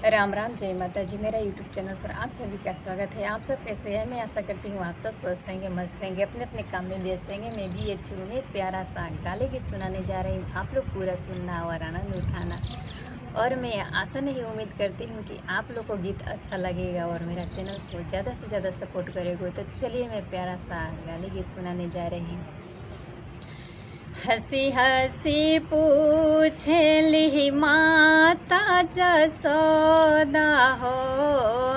राम राम, जय माता जी। मेरा यूट्यूब चैनल पर आप सभी का स्वागत है। आप सब कैसे हैं? मैं आशा करती हूँ आप सब स्वस्थ रहेंगे, मस्त रहेंगे, अपने अपने काम में व्यस्त रहेंगे। मैं भी अच्छी हूँ। एक प्यारा सा गाली गीत सुनाने जा रही हूँ, आप लोग पूरा सुनना और आनंद उठाना। और मैं आशा नहीं, उम्मीद करती हूँ कि आप लोग को गीत अच्छा लगेगा और मेरा चैनल को ज़्यादा से ज़्यादा सपोर्ट करेगा। तो चलिए, मैं प्यारा सा गाली गीत सुनाने जा रही हूँ। हंसी हंसी पूछली माता जसोदा हो,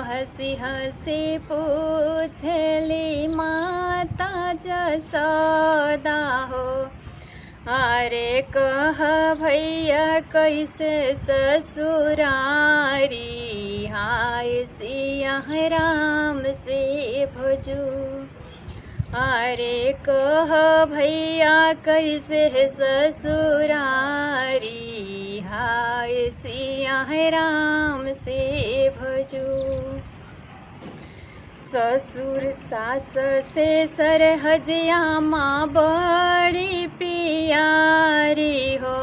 हंसी हंसी पूछली माता जसोदा हो। अरे कह भैया कैसे ससुरारी, हाय सिया राम से भजू। अरे कह भैया कैसे ससुरारी, हाय सिया राम से भजू। ससुर सास से सरहजिया माँ बड़ी प्यारी हो,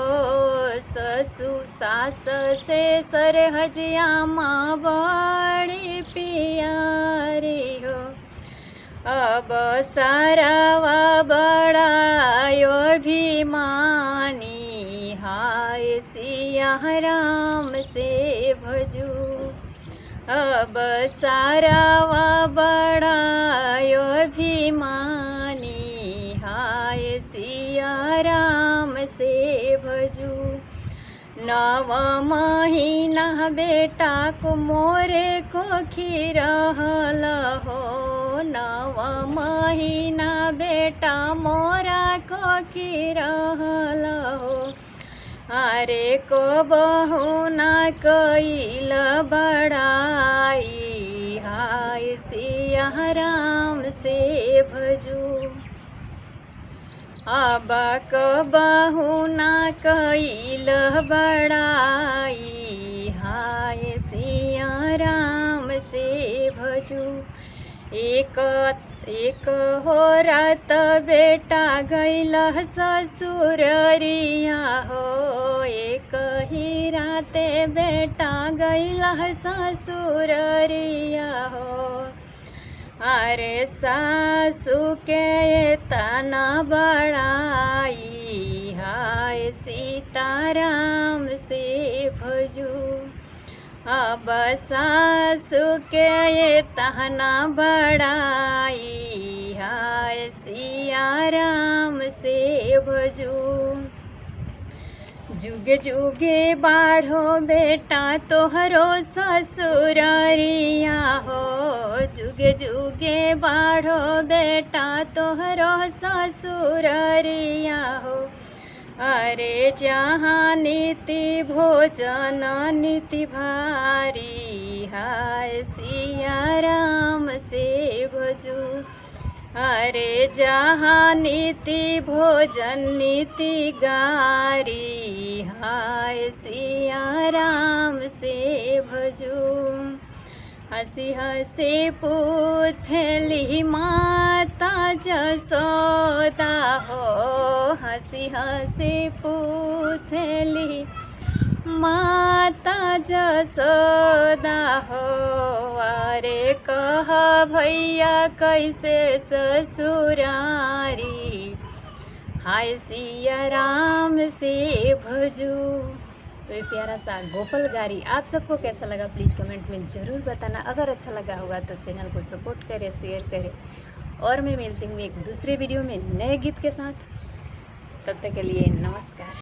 ससुर सास से सरहजिया माँ बड़ी प्यारी हो। अब सारावा बड़ायो अभिमानी, हाय सिया राम से भजू। अब सारावा बड़ायो अभिमानी, हाय सिया राम से भजू। 9 महीना बेटा को मोरे को खिरहल हो, 9 महीना बेटा मोरा को खिरहल हो। अरे को बहु ना कैल बड़ाई, हाय सिया राम से भजू। अब कबहु ना कैल बड़ाई, हाय सिया राम से भजू। एक हो रात बेटा गैल ससुररिया हो, एक ही राते बेटा गैल ससुररिया हो। अरे सासू के तना बड़ाई, हाय सीताराम से भजू। अब सासू के तना बड़ाई, हाय सिया राम से भजू। जुगे जुगे बाढ़ो बेटा तोहरो ससुररिया हो, जुगे जुगे बाढ़ो बेटा तोहरो ससुररिया हो। अरे जहाँ नीति भोजन नीति भारी, हाय सिया राम से भजू। अरे जहाँ नीति भोजन नीति गारी, हाय सिया राम से भजू। हंसी हंसी पूछली माता जसोदा हो, हंसी हंसी पूछली माता जसोदा हो। अरे कह भैया कैसे ससुरारी, हाय सिया राम से भजू। तो ये प्यारा सा गोपाल गारी आप सबको कैसा लगा प्लीज़ कमेंट में ज़रूर बताना। अगर अच्छा लगा होगा तो चैनल को सपोर्ट करें, शेयर करें। और मैं मिलती हूँ एक दूसरे वीडियो में नए गीत के साथ। तब तक के लिए नमस्कार।